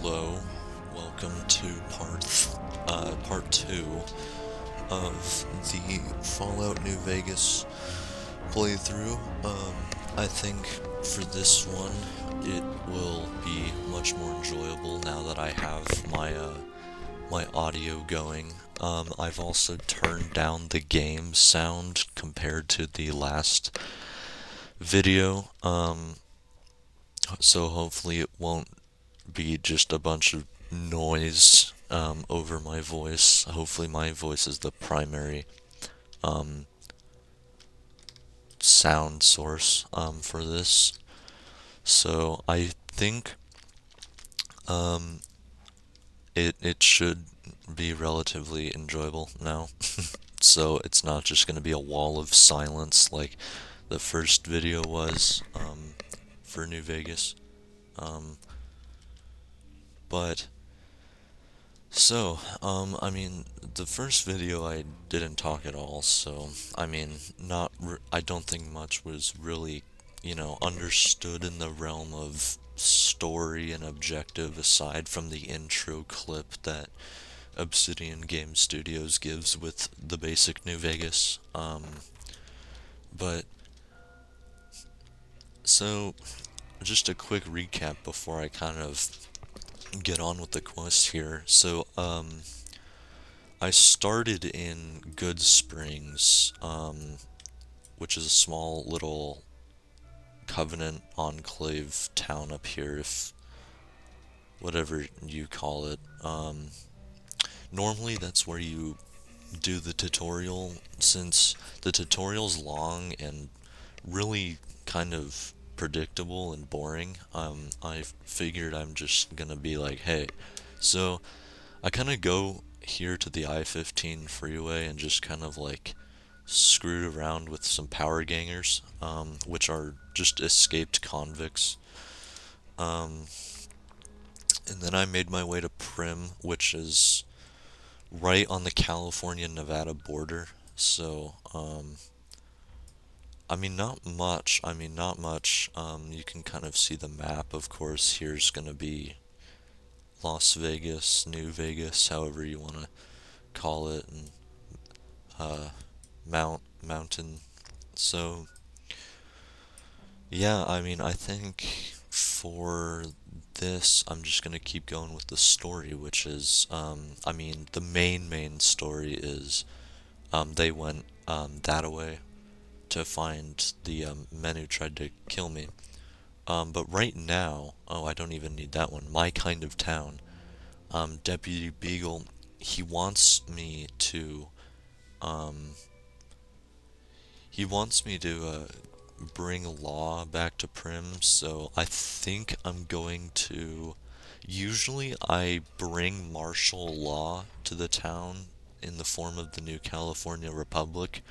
Hello, welcome to part two of the Fallout New Vegas playthrough. I think for this one, it will be much more enjoyable now that I have my audio going. I've also turned down the game sound compared to the last video. So hopefully it won't be just a bunch of noise over my voice. Hopefully my voice is the primary um, sound source for this. So I think um, it should be relatively enjoyable now. So it's not just going to be a wall of silence like the first video was for New Vegas. Um, but I mean, the first video I didn't talk at all, so, I mean, I don't think much was really, understood in the realm of story and objective aside from the intro clip that Obsidian Game Studios gives with the basic New Vegas. But, so, just a quick recap before I kind of get on with the quest here. So, I started in Good Springs, which is a small little Covenant enclave town up here, if whatever you call it. Normally that's where you do the tutorial, since the tutorial's long and really kind of predictable and boring. I figured I'm just gonna be like, hey, so I kind of go here to the I-15 freeway and just kind of like screwed around with some power gangers, which are just escaped convicts. Um, and then I made my way to Primm, which is right on the California-Nevada border. So, I mean, not much. You can kind of see the map, of course. Here's gonna be Las Vegas, New Vegas, however you want to call it, and uh, Mountain. So, yeah, I mean, I think for this, I'm just gonna keep going with the story, which is, I mean, the main story is, they went, that away to find the, men who tried to kill me. But right now, oh, I don't even need that one, My Kind of Town, Deputy Beagle, he wants me to, um, bring law back to Primm, so I think I'm going to. Usually, I bring martial law to the town in the form of the new California Republic,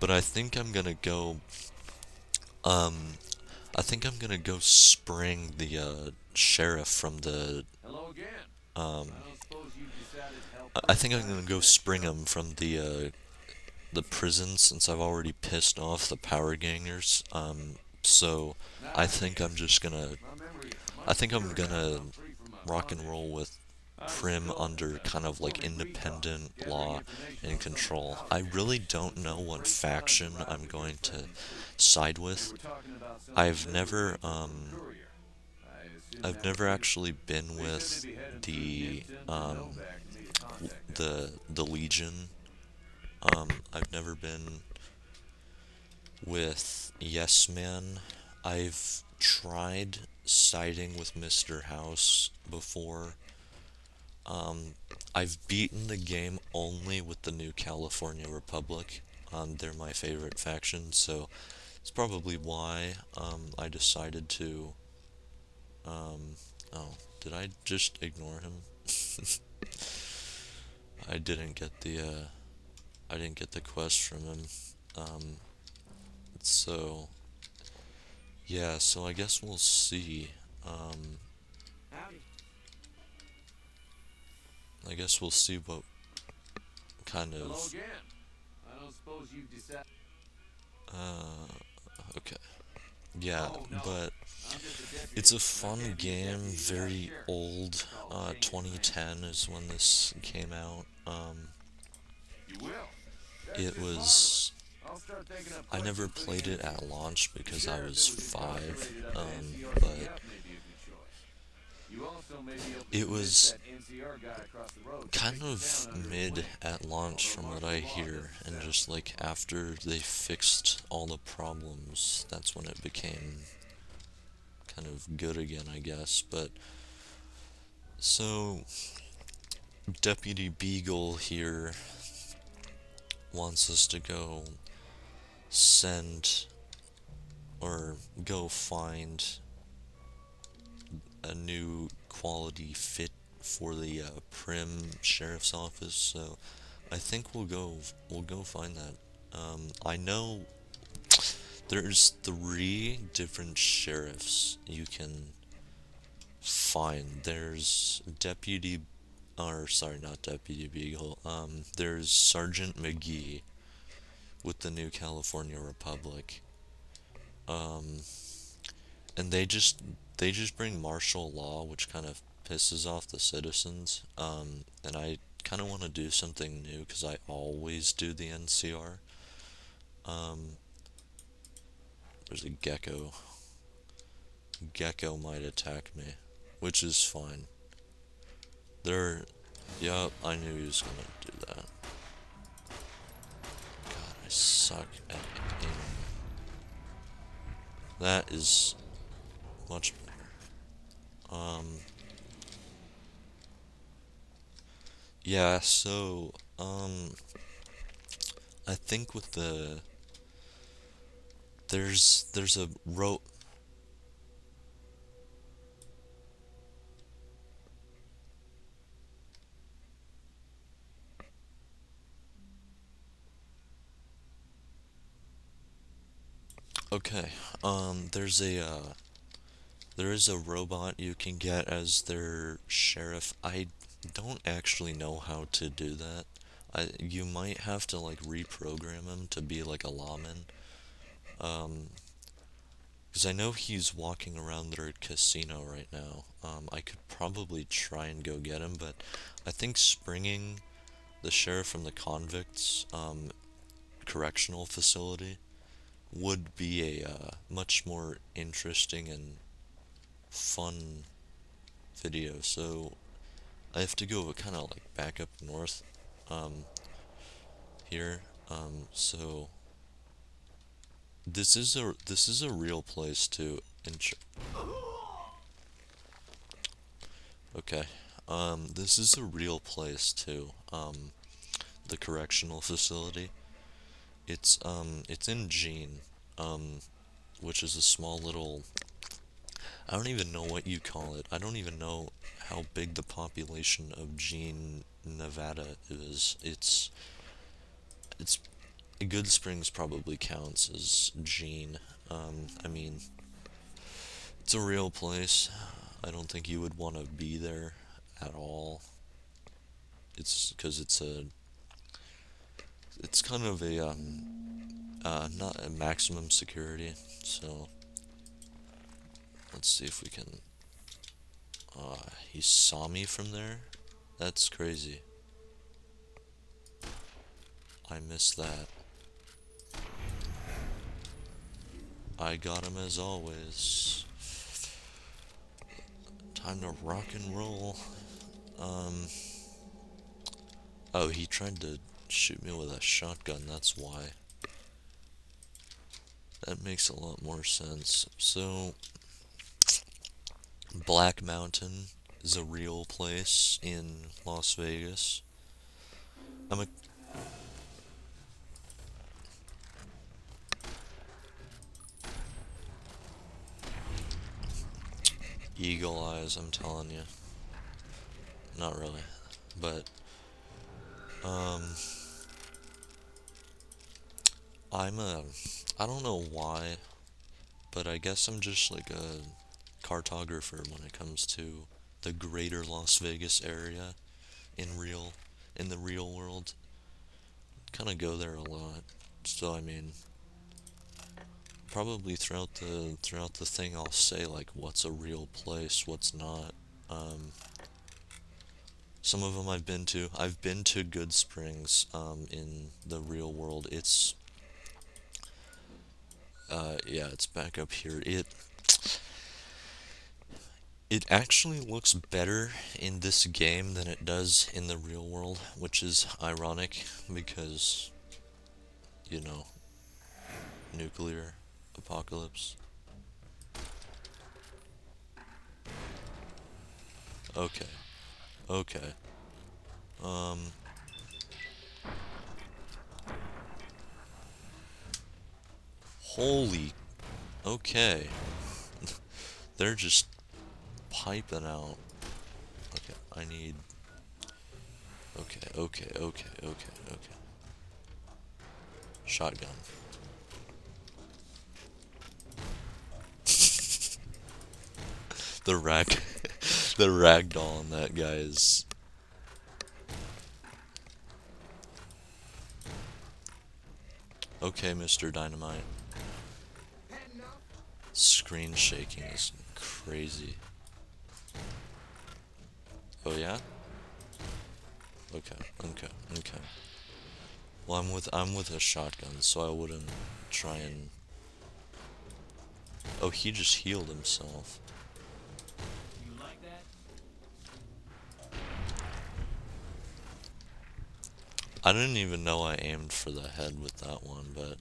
but I think I'm gonna go. Um, I think I'm gonna go spring the sheriff from the. Hello again. Um, I don't suppose you decided to help I Primm think I'm out gonna of go that spring job? him from the prison since I've already pissed off the power gangers. So I Ah, think I'm yes. just gonna My memory is I much think I'm clearer now that gonna I'm free from my rock and roll foundation. with I was Primm skulking under kind of like before we talked, independent gathering law information and on some of the control. power I really gangers don't doing know some what great crimes faction around I'm here going to fairly soon. side We with. were talking about some of the I've delivery never people from Courier. I assume I've that was never you? actually been They said they'd with be heading through the Nipton to Novak for me to contact them. the Legion. I've never been with Yes Man. I've tried siding with Mr. House before. I've beaten the game only with the new California Republic. They're my favorite faction, so it's probably why I decided to. Um, oh, did I just ignore him? I didn't get the I didn't get the quest from him. Um, so yeah, so I guess we'll see. Um, Howdy. I guess we'll see what kind Hello of. again. I don't suppose you've decided. Uh, okay. Yeah, Oh no, but I'm just a It's deputy. a And I fun can't be a game, deputy without a very sheriff. old. It's all changing, right? 2010 is when this came out. You will. That's It just marvelous. was. I'll start thinking up I never questions for the played it answers. at launch The because I sheriff was that was 5, incarcerated under but NCRCF may be a good choice. You also may be able to it convince was that NCR guy across the road to kind take the of town under his mid wing. at launch Although from what I martial law hear, doesn't and settle just it. like after they fixed all the problems, that's when it became kind of good again, I guess. But so, Deputy Beagle here wants us to go send or go find a new quality fit for the Primm Sheriff's Office. So I think we'll go find that. I know there's 3 different sheriffs you can find. There's Deputy, or sorry, not Deputy Beagle. There's Sergeant McGee with the New California Republic. Um, and they just bring martial law, which kind of pisses off the citizens. And I kind of want to do something new because I always do the NCR. Um, there's a gecko. Gecko might attack me, which is fine. There, yup, I knew he was gonna do that. God, I suck at aiming. That is much better. Yeah, so, I think with there's a rope. Okay, there is a robot you can get as their sheriff. I don't actually know how to do that. You might have to like reprogram him to be like a lawman. Um, because I know he's walking around their casino right now. I could probably try and go get him, but I think springing the sheriff from the convicts correctional facility would be a much more interesting and fun video. So I have to go kind of like back up north um, here. So this is a real place too. Okay. This is a real place too. The correctional facility. It's in Jean, um, which is a small little. I don't even know what you call it. I don't even know how big the population of Jean, Nevada is. It's Good Springs probably counts as Jean. I mean, it's a real place. I don't think you would want to be there at all. It's because it's kind of a not a maximum security. So let's see if we can. He saw me from there. That's crazy. I missed that. I got him as always. Time to rock and roll. Um. Oh, he tried to shoot me with a shotgun. That's why. That makes a lot more sense. So, Black Mountain is a real place in Las Vegas. I'm a eagle eyes, I'm telling you. Not really. But um I'm a I don't know why, but I guess I'm just like a cartographer when it comes to the greater Las Vegas area in the real world. Kind of go there a lot. So I mean, probably throughout the thing I'll say like what's a real place, what's not. Um, some of them I've been to. I've been to Good Springs in the real world. Yeah, it's back up here. It actually looks better in this game than it does in the real world, which is ironic because, you know, nuclear apocalypse. Okay, okay. Um, holy, okay. They're just piping out. Okay, I need. Okay, okay, okay, okay, okay. Shotgun. The rag, the ragdoll on that guy is. Okay, Mr. Dynamite. Screen shaking is crazy. Oh yeah? Okay, okay, okay. Well, I'm with a shotgun, so I wouldn't try and. Oh, he just healed himself. You like that? I didn't even know I aimed for the head with that one, but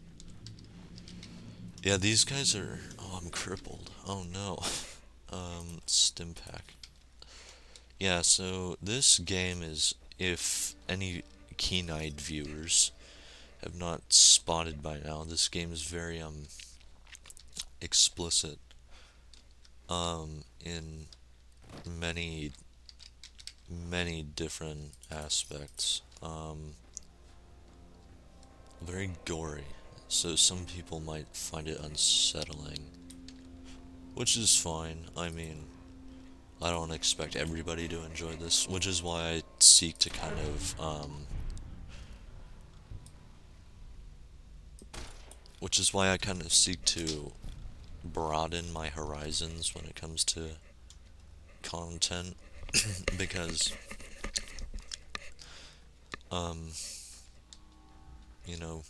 yeah, these guys are. Oh, I'm crippled. Oh no. Stim pack. Yeah, so this game is, if any keen-eyed viewers have not spotted by now, this game is very explicit in many many different aspects. Very gory. So some people might find it unsettling, which is fine. I mean, I don't expect everybody to enjoy this, which is why I seek to kind of which is why I kind of seek to broaden my horizons when it comes to content because um you know,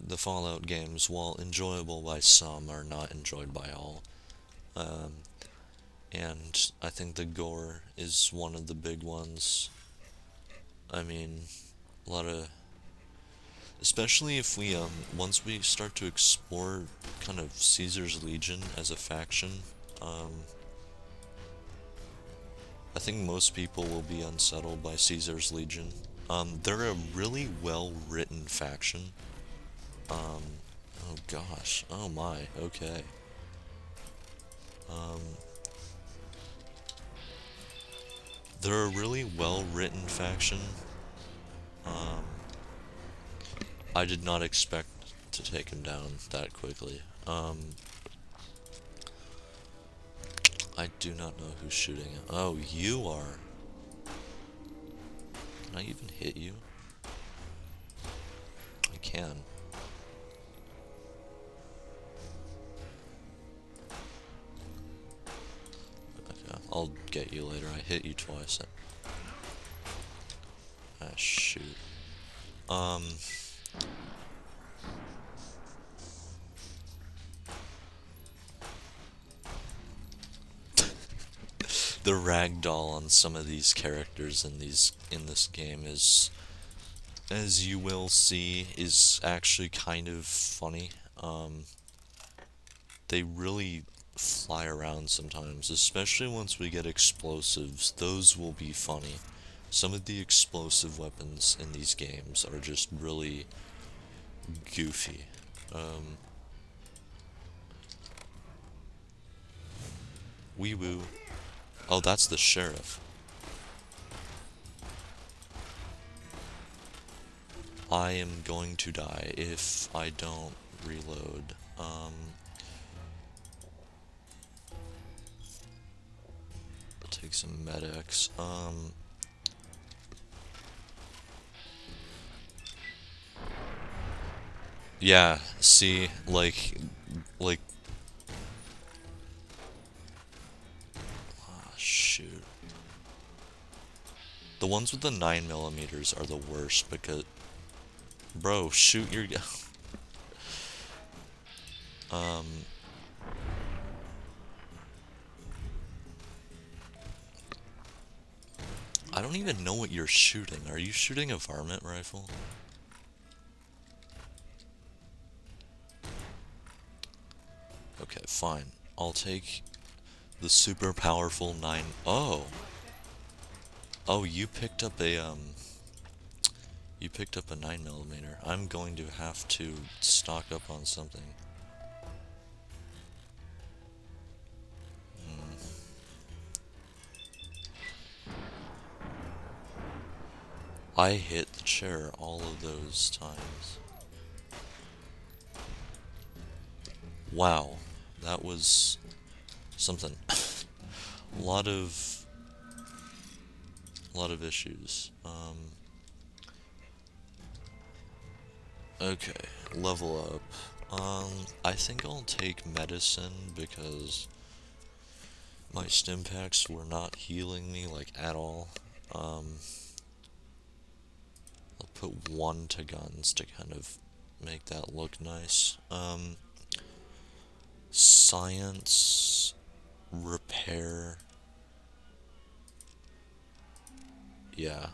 the Fallout games, while enjoyable by some, are not enjoyed by all. Um, and I think the gore is one of the big ones. I mean, a lot of, especially if we once we start to explore kind of Caesar's Legion as a faction, um, I think most people will be unsettled by Caesar's Legion. They're a really well written faction. Um, oh gosh, oh my, okay. Um, they're a really well written faction. Um, I did not expect to take him down that quickly. I do not know who's shooting it. Oh, you are. Can I even hit you? I can. Okay, I'll get you later. I hit you twice. Ah, shoot. Um, the ragdoll on some of these characters in this game is, as you will see, is actually kind of funny. They really fly around sometimes, especially once we get explosives. Those will be funny. Some of the explosive weapons in these games are just really goofy. Um, Wee woo. Oh, that's the sheriff. I am going to die if I don't reload. I'll take some medics. Yeah, see, like, like, ah, shoot. The ones with the 9 millimeters are the worst because, bro, shoot your gun. Um, I don't even know what you're shooting. Are you shooting a varmint rifle? Okay, fine. I'll take the super powerful 9. Oh. Oh, you picked up a 9 millimeter. I'm going to have to stock up on something. I hit the chair all of those times. Wow, that was something. a lot of, lot of issues. Okay, level up. I think I'll take medicine because my stim packs were not healing me like at all. Um, I'll put one to guns to kind of make that look nice. Science, repair. Yeah.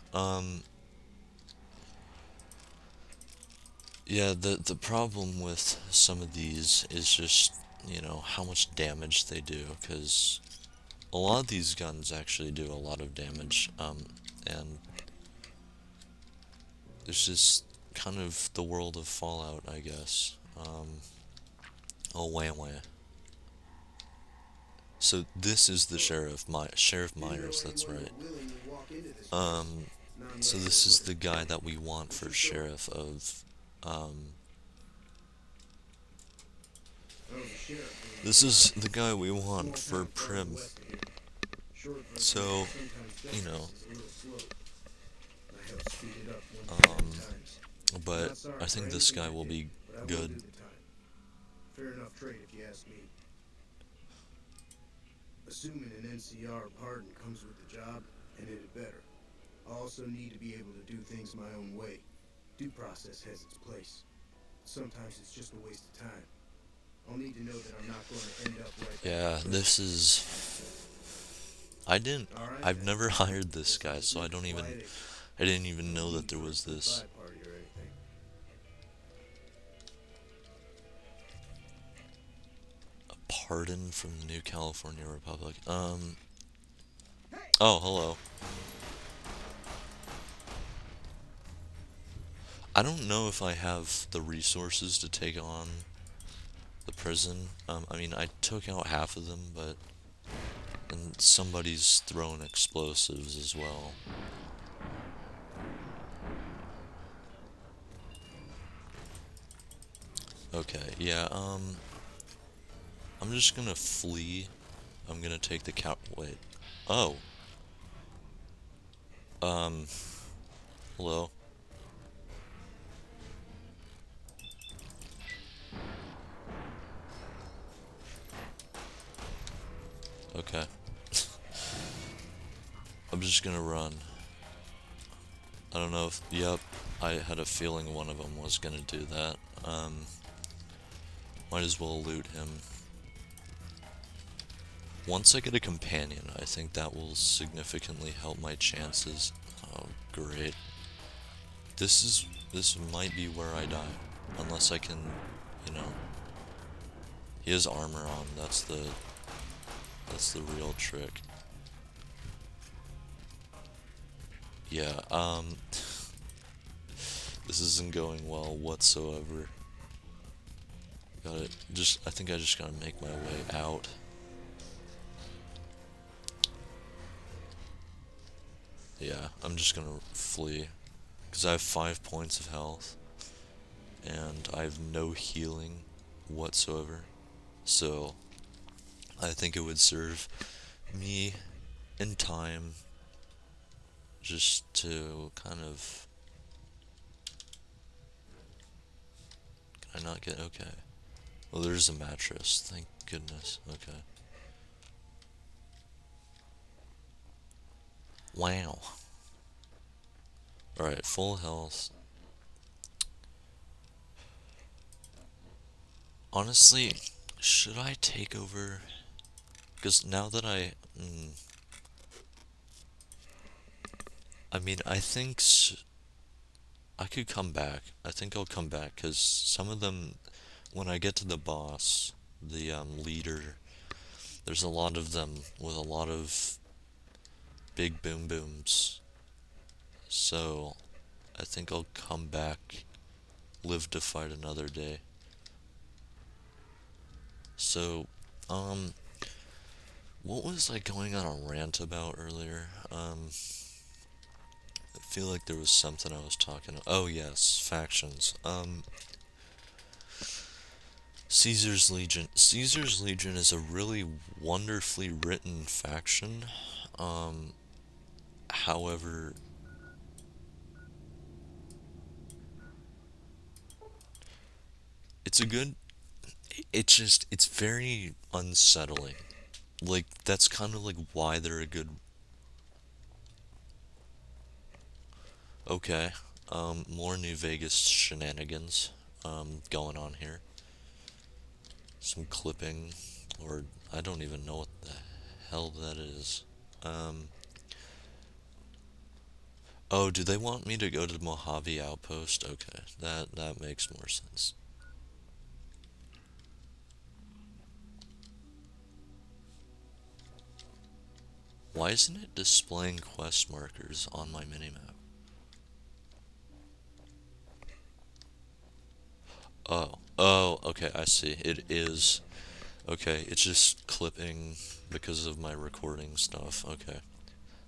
Yeah, the problem with some of these is just, how much damage they do, because a lot of these guns actually do a lot of damage, and it's just kind of the world of Fallout, I guess. Oh, wham wham. So this is the Sheriff Myers, that's right. Um, so this is the guy that we want for sheriff of, this is the guy we want for Primm. So, you know, um, but I think this guy will be good. Fair enough trade if you ask me. Assuming an NCR pardon comes with the job, and it better. I also need to be able to do things my own way. Due process has its place. Sometimes it's just a waste of time. I'll need to know that I'm not going to end up right back. Yeah, this is. I've never hired this guy, so I didn't even know that there was this. A pardon from the New California Republic. Oh, hello. I don't know if I have the resources to take on the prison. I mean, I took out half of them, but and somebody's thrown explosives as well. Okay, yeah, I'm just gonna flee. I'm gonna take the cap. Wait. Oh. Um, hello. Okay. I'm just gonna run. I don't know if. Yep. I had a feeling one of them was gonna do that. Might as well loot him. Once I get a companion, I think that will significantly help my chances. Oh, great. This might be where I die. Unless I can, you know. He has armor on, that's the real trick. Yeah, this isn't going well whatsoever. I think I just gotta make my way out. Yeah, I'm just gonna flee. Because I have 5 points of health. And I have no healing whatsoever. So, I think it would serve me in time just to kind of. Can I not get. Okay. Oh, there's a mattress. Thank goodness. Okay. Wow. Alright, full health. Honestly, should I take over? Because now that I mean, I could come back. I think I'll come back because some of them, when I get to the boss, the leader, there's a lot of them with a lot of big boom booms. So I think I'll come back, live to fight another day. So, um, what was I going on a rant about earlier? I feel like there was something I was talking. Oh yes, factions. Caesar's Legion. Caesar's Legion is a really wonderfully written faction. Um, however, it's a good. It's very unsettling. Like that's kind of like why they're a good. Okay. More New Vegas shenanigans. Going on here. Some clipping, or I don't even know what the hell that is. Um, oh, do they want me to go to the Mojave Outpost? Okay, that makes more sense. Why isn't it displaying quest markers on my minimap? Oh, okay, I see. It is. Okay, it's just clipping because of my recording stuff. Okay,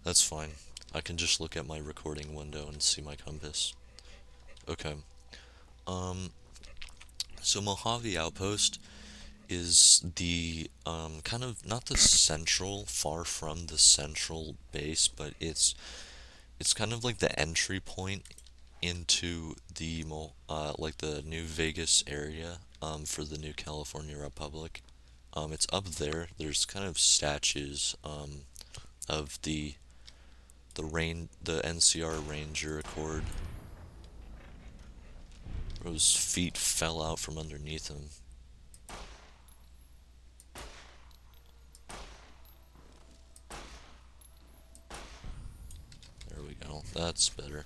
that's fine. I can just look at my recording window and see my compass. Okay. Um, so Mojave Outpost is the kind of not the central, far from the central base, but it's kind of like the entry point into the like the New Vegas area for the New California Republic. It's up there. There's kind of statues of the NCR Ranger Accord. Whose feet fell out from underneath him. There we go. That's better.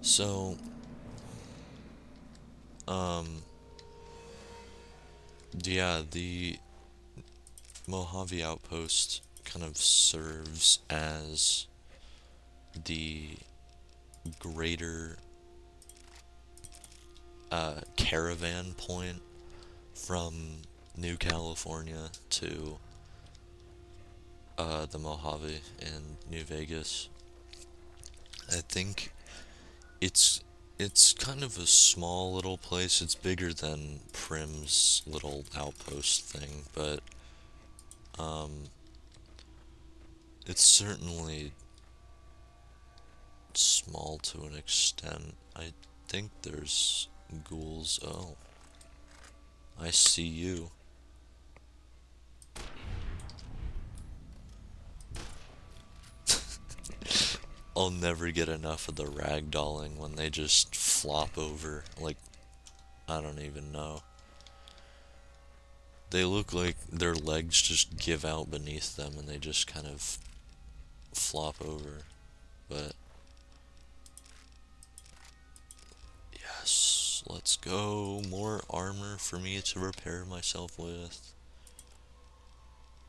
So, um, yeah, the Mojave Outpost kind of serves as the greater caravan point from New California to the Mojave in New Vegas. I think it's it's kind of a small little place. It's bigger than Primm's little outpost thing, but um, it's certainly small to an extent. I think there's ghouls. Oh, I see you. I'll never get enough of the ragdolling when they just flop over. Like, I don't even know. They look like their legs just give out beneath them and they just kind of flop over. But, yes, let's go. More armor for me to repair myself with.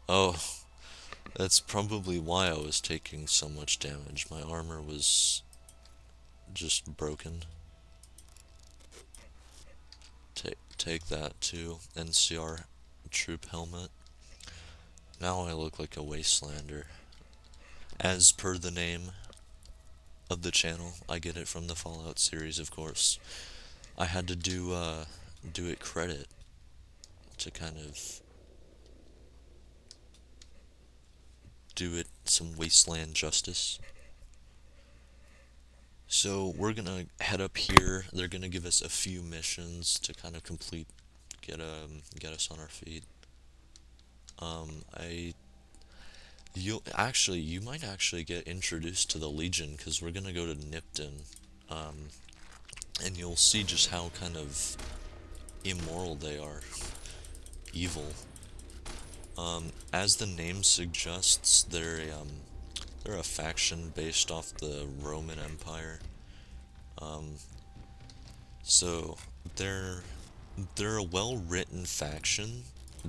Oh, that's probably why I was taking so much damage. My armor was just broken. Take that too. NCR troop helmet. Now I look like a wastelander. As per the name of the channel, I get it from the Fallout series, of course. I had to do it credit to kind of do it some wasteland justice. So we're gonna head up here. They're gonna give us a few missions to kind of complete, get us on our feet. I you might actually get introduced to the Legion because we're gonna go to Nipton, um, and you'll see just how kind of immoral they are, evil. As the name suggests, they're a faction based off the Roman Empire. Um, so they're they're a well-written faction.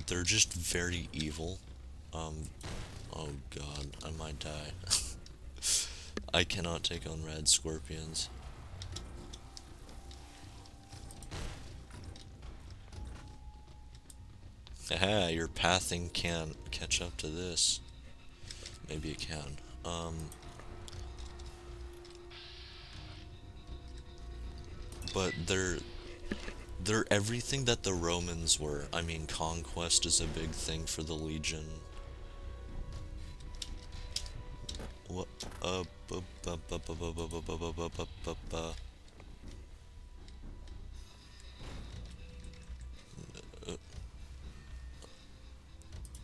They're just very evil. Um, oh god, I might die. I cannot take on red scorpions. Haha, your pathing can't catch up to this. Maybe it can. But they're everything that the Romans were. I mean, conquest is a big thing for the Legion. What? Bu- bu- bu- bu- bu- bu- bu- bu- bu- bu- bu- bu- bu- uh,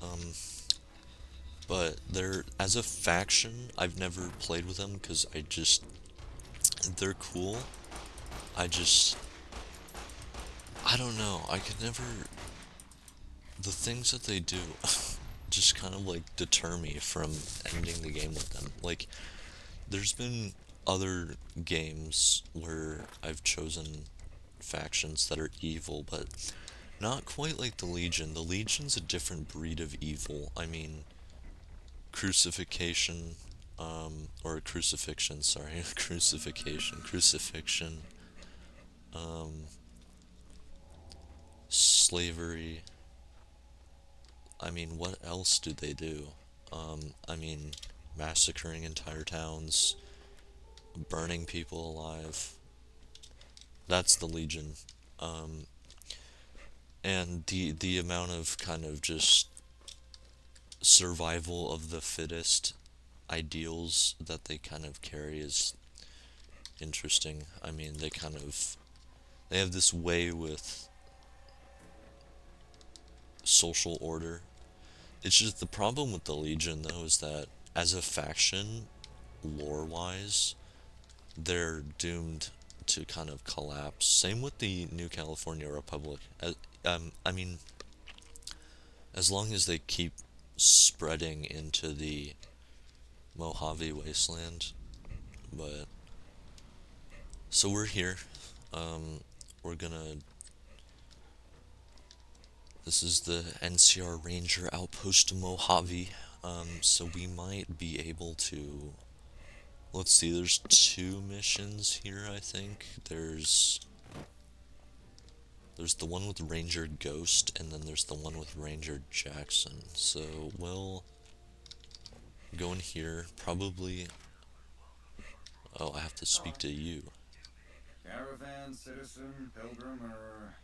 Um, but they're as a faction. I've never played with them because they're cool. I just I don't know. I could never the things that they do just kind of like deter me from ending the game with them. Like there's been other games where I've chosen factions that are evil, but not quite like the Legion. The Legion's a different breed of evil. I mean, crucifixion, or crucifixion, sorry, crucifixion, um, slavery. I mean, what else do they do? I mean, massacring entire towns, burning people alive. That's the Legion. Um, and the amount of kind of just survival of the fittest ideals that they kind of carry is interesting. I mean, they have this way with social order. It's just the problem with the Legion though is that as a faction, lore-wise, they're doomed to kind of collapse. Same with the New California Republic. I mean, as long as they keep spreading into the Mojave Wasteland, but so we're here. We're gonna. This is the NCR Ranger Outpost Mojave. So we might be able to. Let's see. There's two missions here. I think there's the one with Ranger Ghost, and then there's the one with Ranger Jackson. So we'll go in here. Probably. Oh, I have to speak to you. Caravan, citizen, pilgrim, or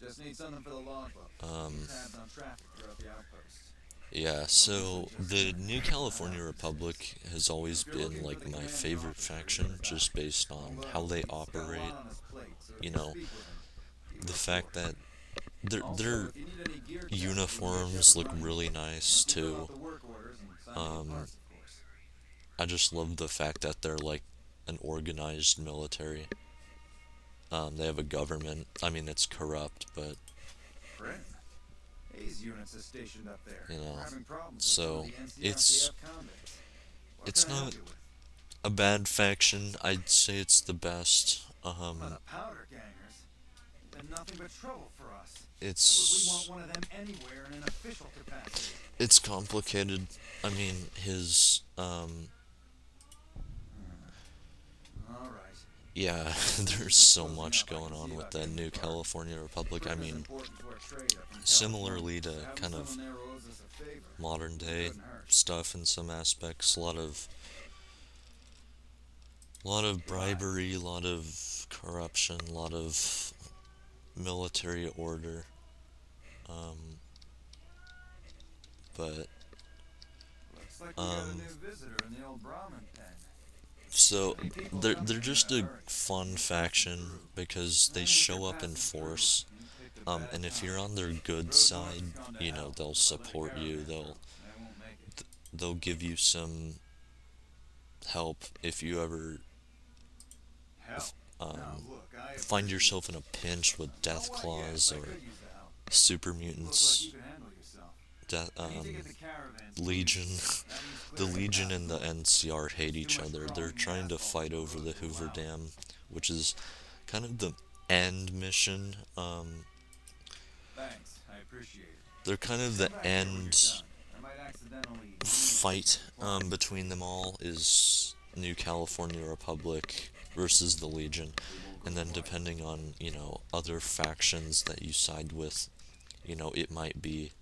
just need something for the logbook. Tabs on traffic throughout the outpost. Yeah, so the New California Republic has always been like my favorite faction just based on how they operate. You know, the fact that their uniforms look really nice too. Um, I just love the fact that they're like an organized military. They have a government. I mean, it's corrupt, but Primm. Hayes units is stationed up there. you know, We're having problems with some so of the it's NCRPF convicts. What it's can I help not you with? a bad faction. I'd say it's the best. But the powder gangers have been nothing but trouble for us. Why would we It's want one of them anywhere in an official capacity? it's complicated. I mean, All right. yeah, there's so much going on with the New California Republic. I Primm is mean, important to our trade up in similarly to California, so having kind of someone there owes us a favor. modern day Couldn't hurt. stuff in some aspects. A lot of bribery, a lot of corruption, a lot of military order. Um, but Looks like we got a new visitor in the old Brahmin pen. So Many people they're jumping in just a a hurry. fun That's the faction truth. because they And if you're show up in passing through force. and you picked a bad And if you're time, on their good road north side, has gone to you know, hell. they'll Let a support you. caravan through. They won't make it. They'll give you some help if you ever Hell. Now um, look, I find appreciate yourself in a it. pinch with death Why, yes, claws I or could use the help. super You look like you mutants, can handle yourself. death, We need to get the caravans Legion. moving. That means The clearing a Legion path and the north. NCR hate Too each much other. They're crawling the trying to asphalt fight on the over the road to Hoover allow it. Dam, which is kind of the end mission. Thanks, I appreciate it. They're kind of Come the back here when you're end done. I might accidentally use some fight supplies. between them all is New California Republic versus the Legion, It won't go and then quiet. depending on other factions that you side with, it might be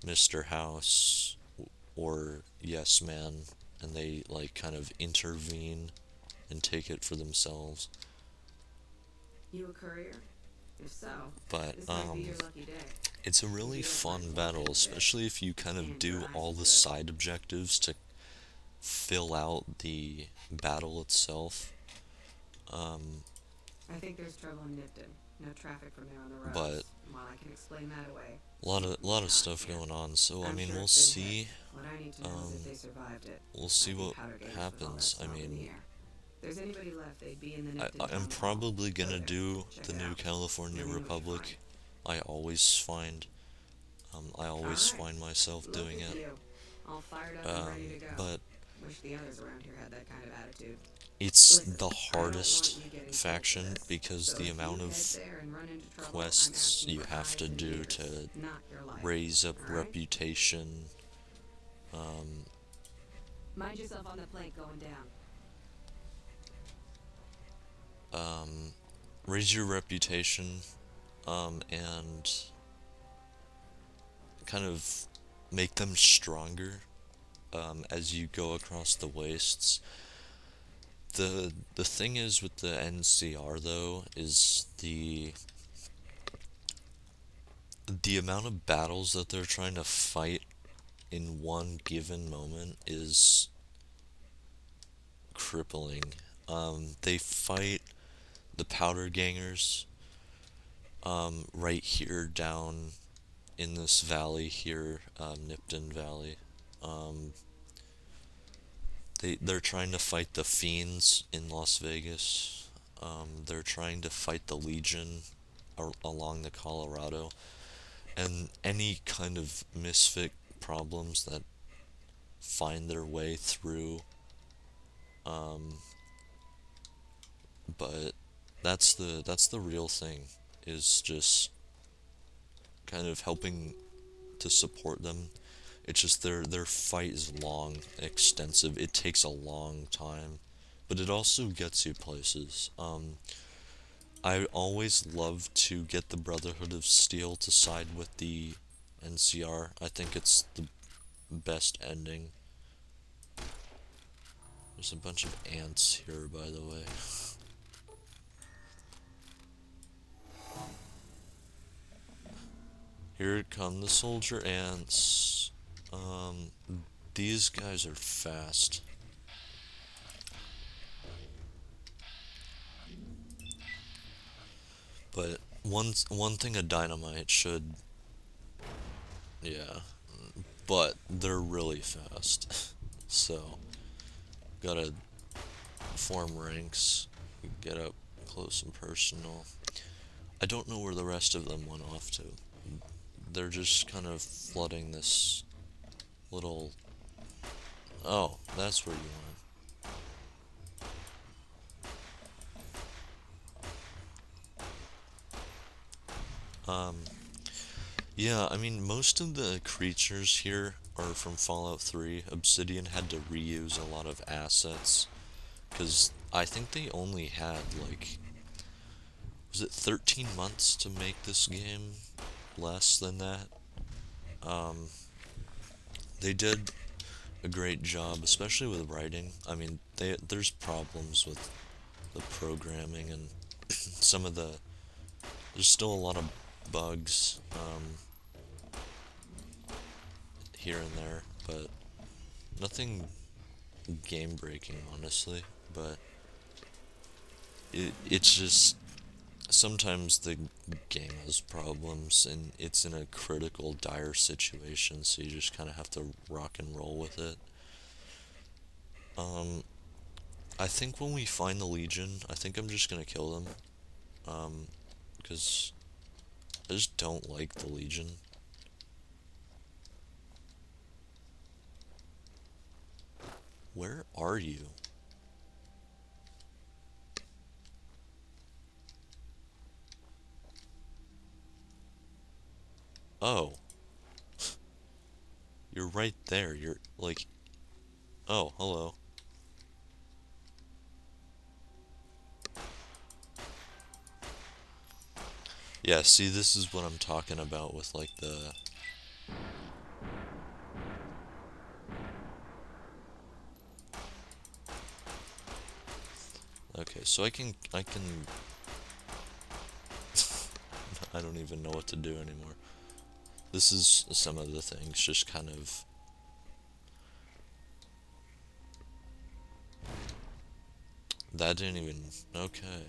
Mr. House or Yes Man, and they like kind of intervene and take it for themselves. You a courier? If so, But this might be your lucky day. it's a really fun battle, especially if you kind of do all the side objectives to fill out the battle itself. I think there's trouble in Nipton. No traffic from there on the roads. But And while I can explain that away, a lot of stuff going on. So I I'm mean, sure we'll it's been see. hit. What I need to know is if they survived it. We'll see Might be what powder gators with all that happens. I smoke in the mean, air. If there's anybody left, they'd be in the I, Nipton town I'm hall. probably Go gonna there. do Check the it New out. California Let me know what you Republic. find. I always find, I always Alright. find myself Look doing at it. you. All fired up and ready to go. But Wish the others around here had that kind of attitude. it's Listen, the I don't hardest want you getting killed for faction this. because So the if amount you of head there and run into trouble, I'm quests asking you for have eyes to and do ears, to not your life. raise up Alright? reputation. Mind yourself on the plank going down. Raise your reputation, and kind of make them stronger, as you go across the wastes. The thing is with the NCR though is the amount of battles that they're trying to fight in one given moment is crippling. They fight the powder gangers right here down in this valley here, Nipton Valley. Um, they're trying to fight the fiends in Las Vegas. They're trying to fight the Legion along the Colorado, and any kind of misfit problems that find their way through. But that's the real thing, is just kind of helping to support them. It's just their fight is long, extensive. It takes a long time, but it also gets you places. I always love to get the Brotherhood of Steel to side with the NCR. I think it's the best ending. There's a bunch of ants here, by the way. Here come the soldier ants. These guys are fast. But one thing a dynamite should, yeah, but they're really fast. So gotta form ranks, get up close and personal. I don't know where the rest of them went off to. They're just kind of flooding this little. Oh, that's where you are. Yeah, I mean, most of the creatures here are from Fallout 3. Obsidian had to reuse a lot of assets, because I think they only had, like, was it 13 months to make this game? Less than that. They did a great job, especially with writing. I mean, there's problems with the programming and some of the. There's still a lot of bugs here and there, but nothing game breaking, honestly, but it's just sometimes the game has problems and it's in a critical, dire situation, so you just kind of have to rock and roll with it. Um, I think when we find the Legion, I think I'm just gonna kill them. Because I just don't like the Legion. Where are you? Oh, you're right there. You're like, oh, hello. Yeah, see, this is what I'm talking about with like the. Okay, so I can, I don't even know what to do anymore. This is some of the things, just kind of. That didn't even. Okay.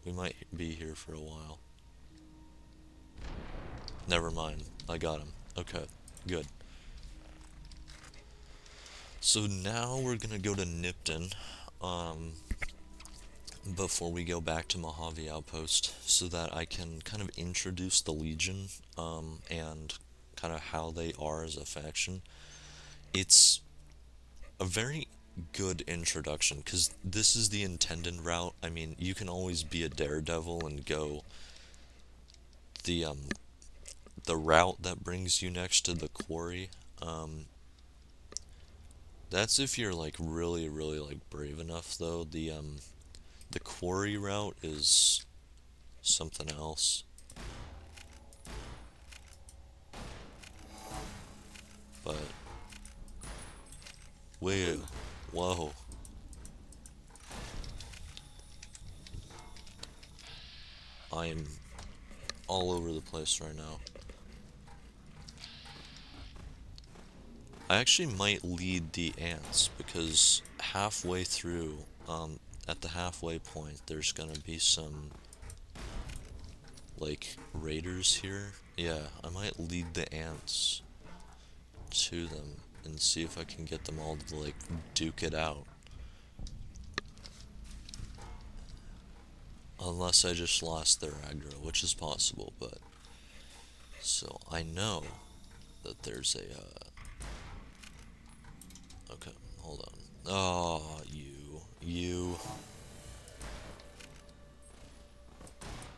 We might be here for a while. Never mind. I got him. Okay, good. So now we're gonna go to Nipton, um, before we go back to Mojave Outpost, so that I can kind of introduce the Legion, and kind of how they are as a faction. It's a very good introduction, because this is the intended route. I mean, you can always be a daredevil and go the, the route that brings you next to the quarry. Um, that's if you're like really, really like brave enough, though. The quarry route is something else. But wait, whoa, I am all over the place right now. I actually might lead the ants because halfway through, at the halfway point, there's gonna be some like raiders here. Yeah, I might lead the ants to them and see if I can get them all to like duke it out. Unless I just lost their aggro, which is possible, but so I know that there's a okay, hold on. Oh, you.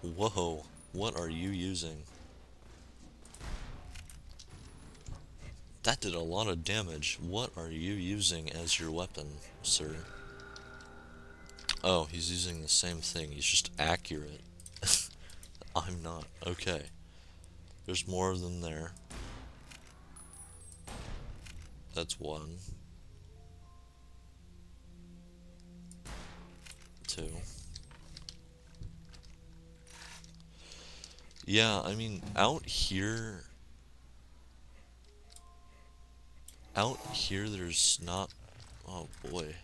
Whoa, what are you using? That did a lot of damage. What are you using as your weapon, sir? Oh, he's using the same thing. He's just accurate. I'm not. Okay. There's more of them there. That's one. Two. Yeah, I mean, out here there's not, oh boy.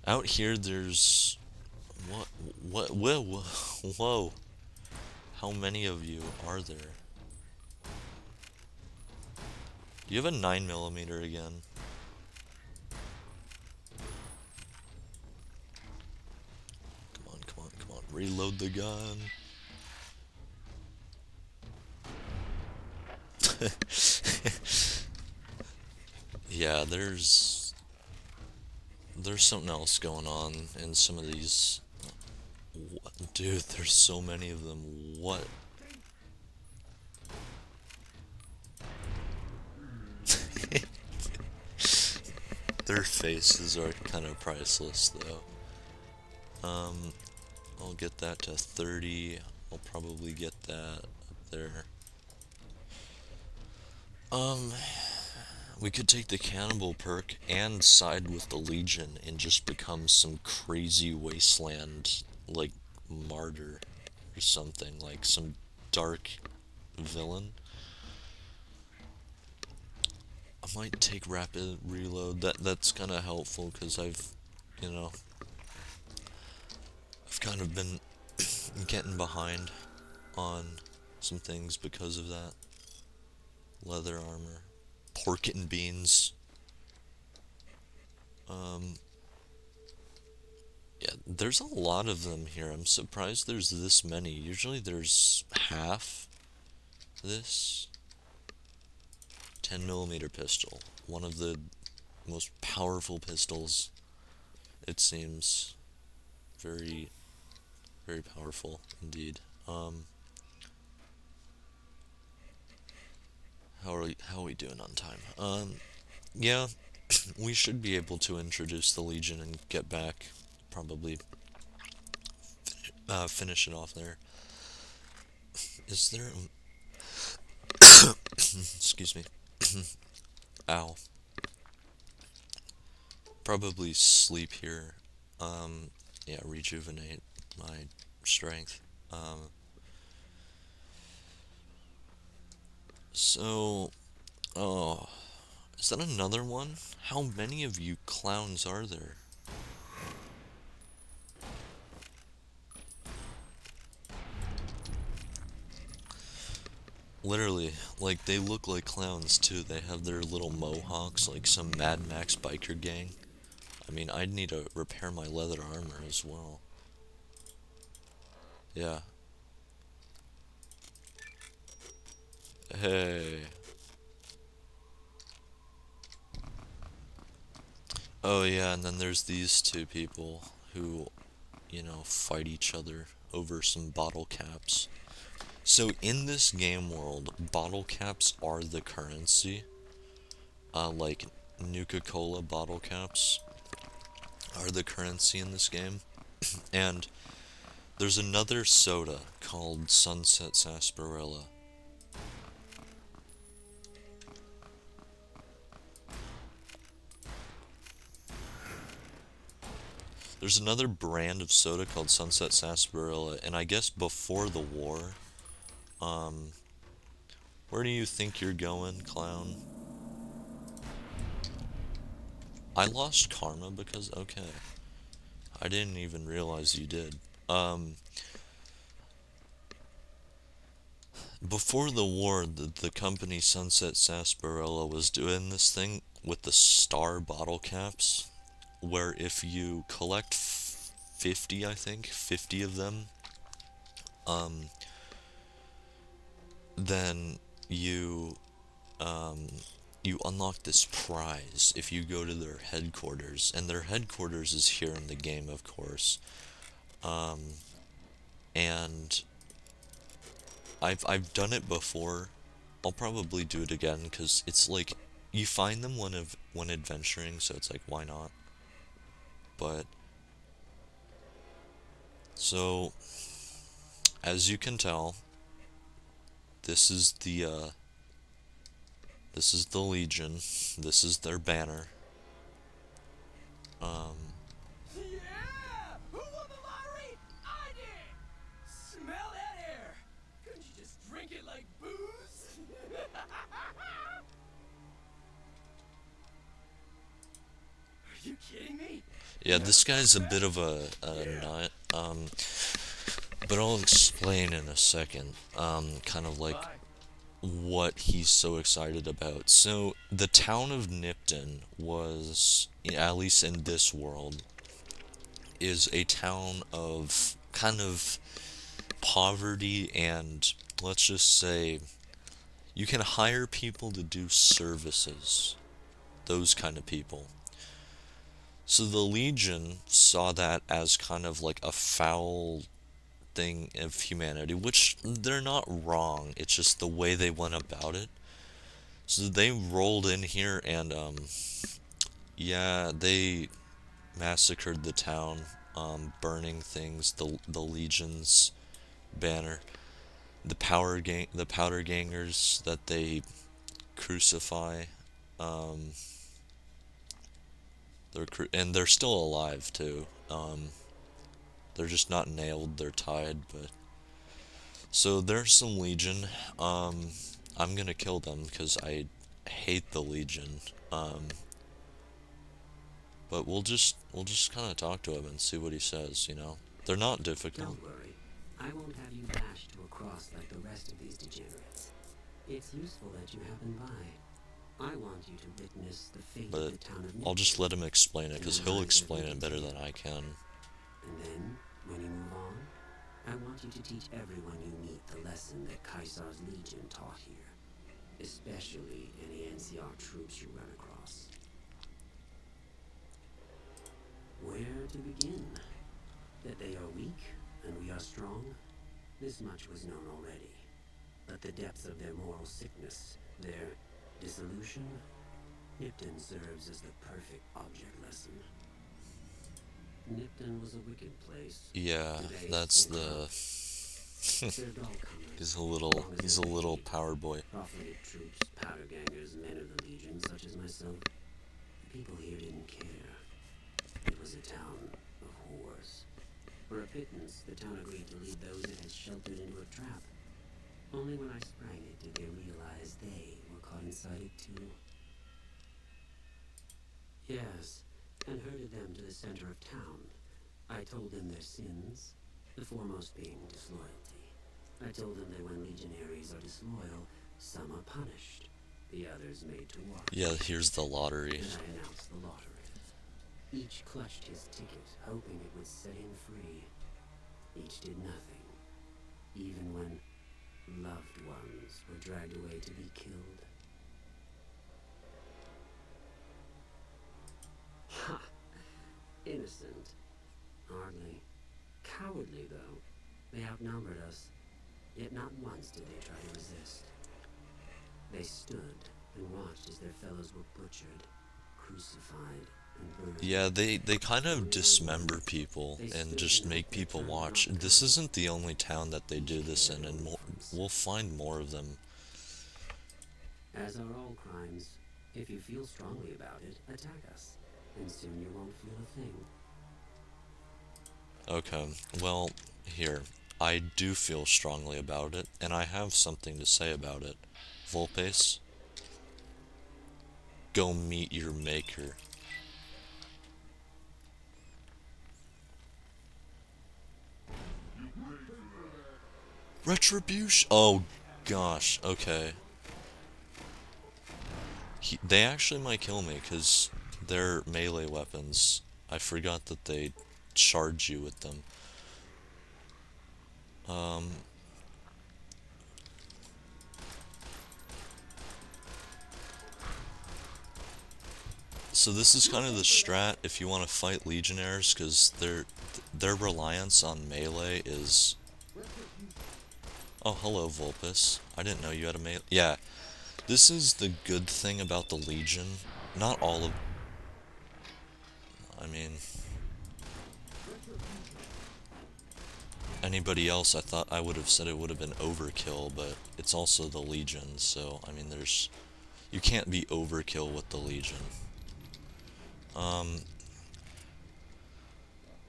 Out here there's, whoa, whoa. How many of you are there? Do you have a 9mm again? Come on, come on, come on. Reload the gun. Yeah, there's something else going on in some of these. Dude, there's so many of them. What? Their faces are kind of priceless, though. I'll get that to 30. I'll probably get that up there. Um, we could take the cannibal perk and side with the Legion and just become some crazy wasteland, like, martyr or something, like some dark villain. I might take rapid reload. That's kind of helpful because you know, I've kind of been getting behind on some things because of that. Leather armor, pork and beans. Um, yeah, there's a lot of them here. I'm surprised there's this many. Usually there's half this. 10 millimeter pistol, one of the most powerful pistols. It seems very, very powerful indeed. How are we doing on time? Yeah, we should be able to introduce the Legion and get back. Probably finish it off there. Is there? Excuse me. Ow. Probably sleep here. Yeah, rejuvenate my strength. So, oh, is that another one? How many of you clowns are there? Literally, like, they look like clowns too. They have their little mohawks, like some Mad Max biker gang. I mean, I'd need to repair my leather armor as well. Yeah. Hey. Oh yeah, and then there's these two people who, fight each other over some bottle caps. So in this game world, bottle caps are the currency. Like Nuka-Cola bottle caps are the currency in this game. And there's another soda called Sunset Sarsaparilla. There's another brand of soda called Sunset Sarsaparilla, and I guess before the war, um, where do you think you're going, clown? I lost karma because, okay. I didn't even realize you did. Um, Before the war, the company Sunset Sarsaparilla was doing this thing with the star bottle caps, where if you collect 50, I think, 50 of them, um, then um, you unlock this prize if you go to their headquarters, and their headquarters is here in the game, of course. Um, and I've done it before. I'll probably do it again because it's like you find them when adventuring, so it's like why not? But so as you can tell, this is the Legion. This is their banner. Um, Yeah! Who won the lottery? I did! Smell that air! Couldn't you just drink it like booze? Are you kidding me? yeah, this guy's a bit of a nut. But I'll explain in a second. Kind of like Bye. what he's so excited about. So the town of Nipton was, at least in this world, is a town of kind of poverty and let's just say you can hire people to do services. Those kind of people. So the Legion saw that as kind of like a foul thing of humanity, which they're not wrong. It's just the way they went about it. So they rolled in here and yeah, they massacred the town, burning things, the Legion's banner, the powder gangers that they crucify. Um, and they're still alive too. They're just not nailed, they're tied, but... So there's some Legion. I'm gonna kill them because I hate the Legion. Um, but we'll just kind of talk to him and see what he says, you know? They're not difficult, Don't worry. I won't have you lashed to a cross like the rest of these degenerates. It's useful that you happen by. I want you to witness the fate of but the town of I'll just Nipton. let him explain it because he'll explain it better than I can. And then, when you move on, I want you to teach everyone you meet the lesson that Caesar's Legion taught here. Especially any NCR troops you run across. Where to begin? That they are weak, and we are strong? This much was known already. But the depth of their moral sickness, their dissolution, Nipton serves as the perfect object lesson. Nipton was a wicked place. Yeah, that's the... he's a little power boy. Profligate troops, powder gangers, men of the Legion, such as myself. The people here didn't care. It was a town of whores. For a pittance, the town agreed to lead those it had sheltered into a trap. Only when I sprang it did they realize they were caught inside it too. Yes, and herded them to the center of town. I told them their sins, the foremost being disloyalty. I told them that when legionaries are disloyal, some are punished, the others made to watch. Yeah, here's the lottery. And I announced the lottery. Each clutched his ticket, hoping it would set him free. Each did nothing, even when loved ones were dragged away to be killed. Ha! Innocent. Hardly. Cowardly, though. They outnumbered us, yet not once did they try to resist. They stood and watched as their fellows were butchered, crucified, and burned. Yeah, they kind of dismember people and just make people watch. This isn't the only town that they do this in, and we'll find more of them. As are all crimes, if you feel strongly about it, attack us, and soon you won't feel a thing. Okay, well, here. I do feel strongly about it, and I have something to say about it. Volpes, go meet your maker. Retribution! Oh, gosh, okay. They actually might kill me, because they're melee weapons. I forgot that they charge you with them. So this is kind of the strat if you want to fight legionnaires, because their reliance on melee is... Oh, hello, Vulpes. I didn't know you had a melee... Yeah, this is the good thing about the Legion. Not all of... I mean... Anybody else, I thought I would have said it would have been overkill, but it's also the Legion, so, I mean, there's... You can't be overkill with the Legion.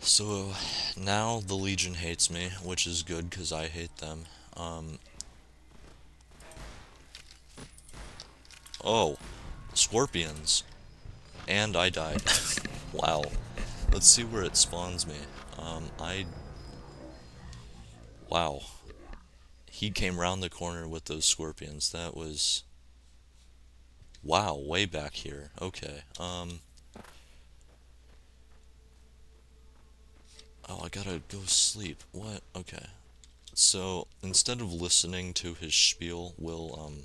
So, now the Legion hates me, which is good, because I hate them. Oh, scorpions. And I died. Wow. Let's see where it spawns me. Wow. He came round the corner with those scorpions. That was... Wow, way back here. Okay, Oh, I gotta go sleep. What? Okay. So, instead of listening to his spiel, we'll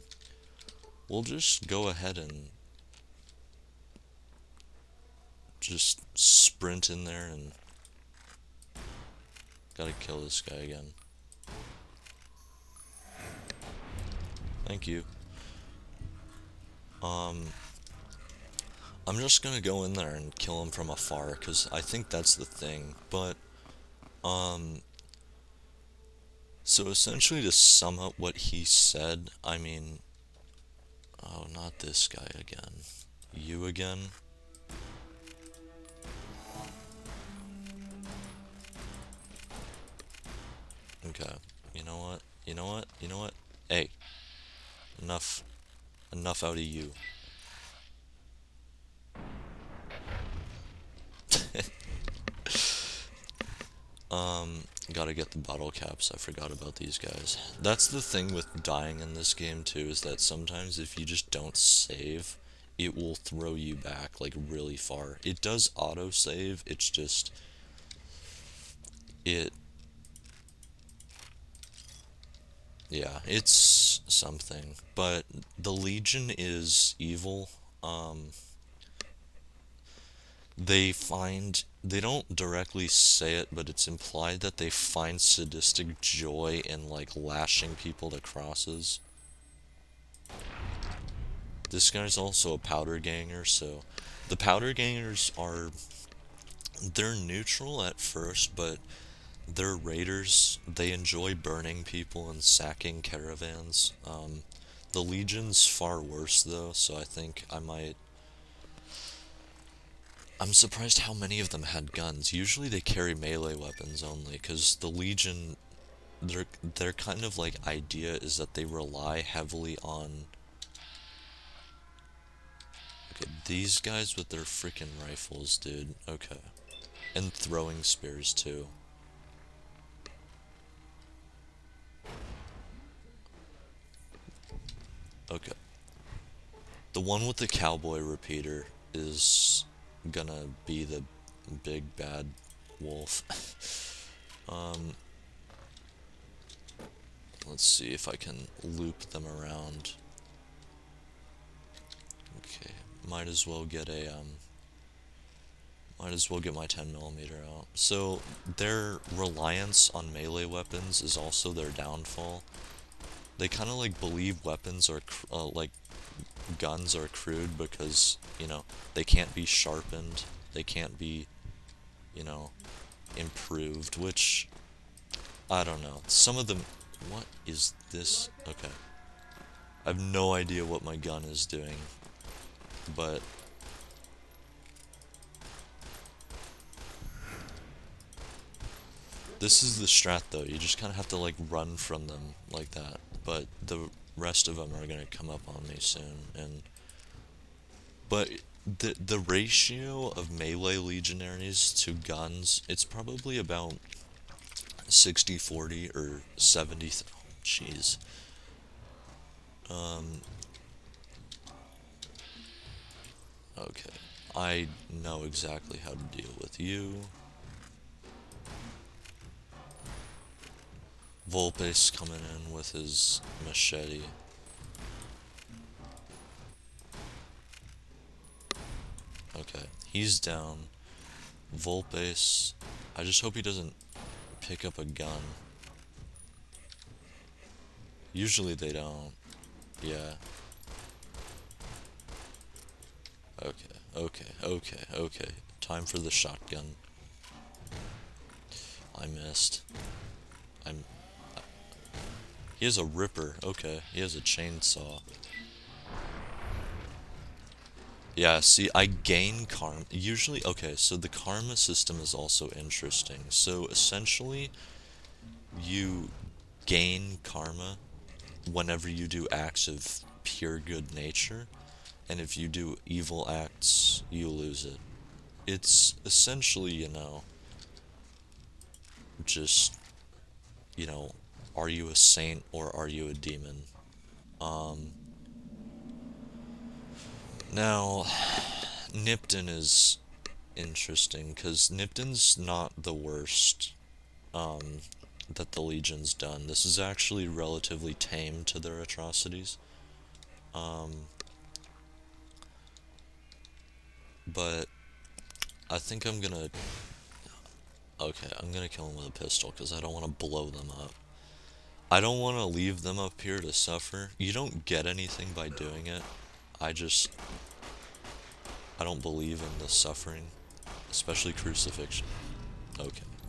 just go ahead and just sprint in there and gotta kill this guy again. Thank you. I'm just gonna go in there and kill him from afar, because I think that's the thing, but, so essentially to sum up what he said, I mean, oh, not this guy again. You again? Okay. You know what? You know what? You know what? Hey, enough. Enough out of you. Gotta get the bottle caps. I forgot about these guys. That's the thing with dying in this game too, is that sometimes if you just don't save, it will throw you back like really far. It does auto save, it's just it yeah, it's something. But the Legion is evil. Um they don't directly say it, but it's implied that they find sadistic joy in like lashing people to crosses. This guy's also a powder ganger, so the powder gangers are they're neutral at first, but they're raiders. They enjoy burning people and sacking caravans. The Legion's far worse though, so I think I'm surprised how many of them had guns. Usually they carry melee weapons only, because the Legion, their kind of like idea is that they rely heavily on. Okay, these guys with their freaking rifles, dude. Okay, and throwing spears too. Okay, the one with the cowboy repeater is gonna be the big bad wolf. um, let's see if I can loop them around. Okay, might as well get my 10mm out. So their reliance on melee weapons is also their downfall. They kind of like believe weapons are like guns are crude because, you know, they can't be sharpened, they can't be, you know, improved, which I don't know. Some of them. What is this? Okay. I have no idea what my gun is doing, but this is the strat though. You just kind of have to like run from them like that. But the rest of them are gonna come up on me soon, and but the ratio of melee legionaries to guns, it's probably about 60-40 or 70. Jeez. Um. Okay. I know exactly how to deal with you. Volpe's coming in with his machete. Okay, he's down. Volpe's. I just hope he doesn't pick up a gun. Usually they don't. Yeah. Okay. Time for the shotgun. I missed. I'm. He has a ripper. Okay, he has a chainsaw. Yeah, see, I gain karma. Usually, okay, so the karma system is also interesting. So essentially, you gain karma whenever you do acts of pure good nature, and if you do evil acts, you lose it. It's essentially, you know, just, you know, are you a saint or are you a demon? Um, Now, Nipton is interesting because Nipton's not the worst that the Legion's done. This is actually relatively tame to their atrocities. Um, but I think I'm gonna. Okay, I'm gonna kill him with a pistol because I don't want to blow them up. I don't want to leave them up here to suffer. You don't get anything by doing it. I just. I don't believe in the suffering, especially crucifixion.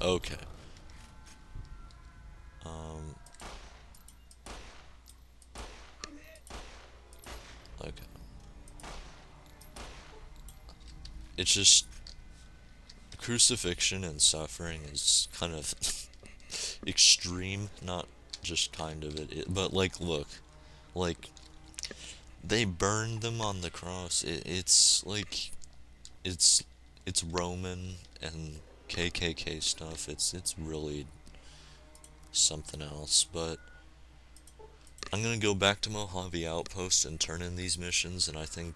Okay. Um, okay. It's just crucifixion and suffering is kind of extreme, not just kind of but like, look, like they burned them on the cross. It's like it's it's Roman and KKK stuff. It's really something else. But I'm gonna go back to Mojave Outpost and turn in these missions, and I think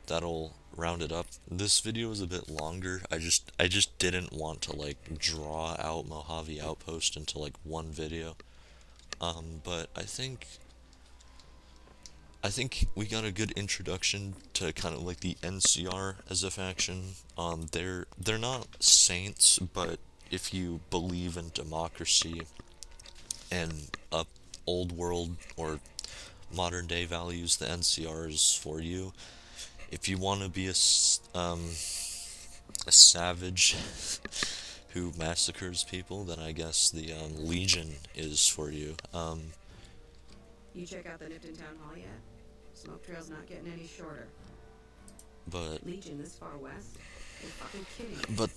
that'll round it up. This video is a bit longer. I just didn't want to like draw out Mojave Outpost into like one video. But I think we got a good introduction to kind of like the NCR as a faction. They're not saints, but if you believe in democracy and old world or modern day values, the NCR is for you. If you want to be a savage who massacres people, then I guess the Legion is for you. You check out the Nipton Town Hall yet? Smoke trail's not getting any shorter. But Legion this far west? You're fucking kidding me. but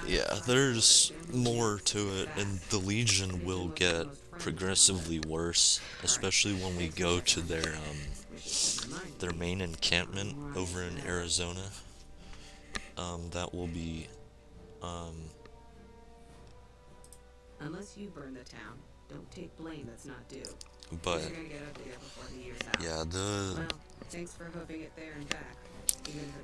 yeah, there's more to it, and the Legion will get progressively worse, especially when we go to their main encampment over in Arizona. That will be Unless you burn the town, don't take blame that's not due. but You're gonna get uglier before the year's out. yeah, Well, thanks for hoofing it there and back.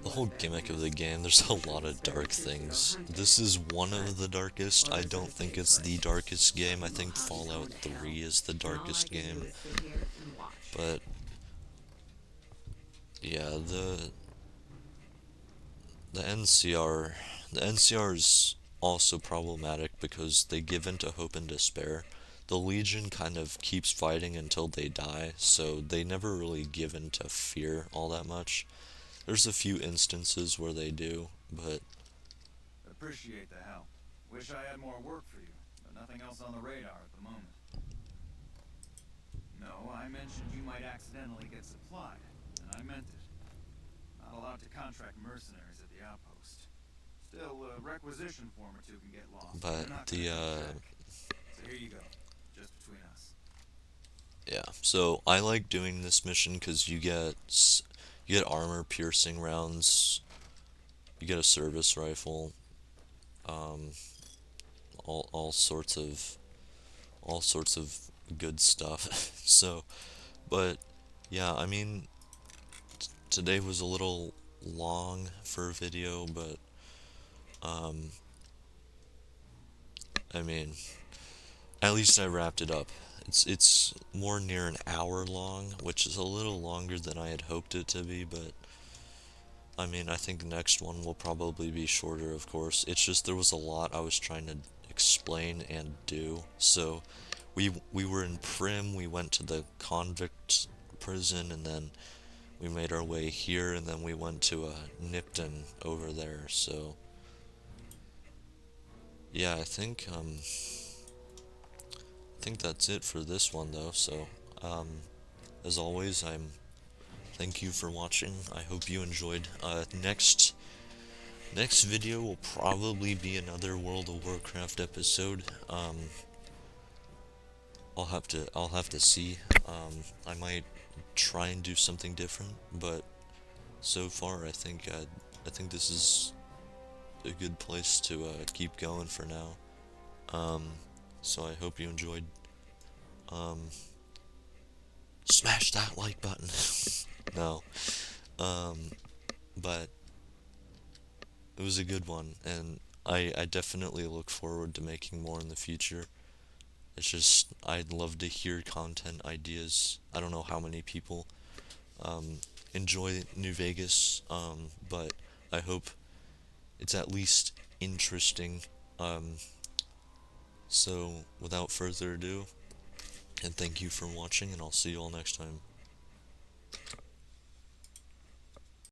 the whole gimmick of the game, there's a lot of dark things. This is one of the darkest. I don't think it's the darkest game. I think Fallout 3 is the darkest game. But yeah, the NCR is also problematic because they give in to hope and despair. The Legion kind of keeps fighting until they die, so they never really give in to fear all that much. There's a few instances where they do, but Appreciate the help. Wish I had more work for you, but nothing else on the radar at the moment. No, I mentioned you might accidentally get supplied, and I meant it. Not allowed to contract mercenaries at the outpost. Still, a requisition form or two can get lost. but They're not the gonna check. So here you go, just between us. yeah. So I like doing this mission because you get armor piercing rounds, you get a service rifle, um, all sorts of good stuff. So, but yeah, I mean, today was a little long for a video, but I mean, at least I wrapped it up. It's more near an hour long, which is a little longer than I had hoped it to be, but I mean, I think the next one will probably be shorter, of course. It's just there was a lot I was trying to explain and do. So we were in Primm, we went to the convict prison, and then we made our way here, and then we went to Nipton over there. So yeah, I think that's it for this one though. So as always, thank you for watching. I hope you enjoyed. Next video will probably be another World of Warcraft episode. I'll have to see. I might try and do something different, but so far I think this is a good place to keep going for now. So I hope you enjoyed. Smash that like button. No. But it was a good one, and I definitely look forward to making more in the future. It's just, I'd love to hear content ideas. I don't know how many people enjoy New Vegas, but I hope it's at least interesting. So, without further ado, and thank you for watching, and I'll see you all next time.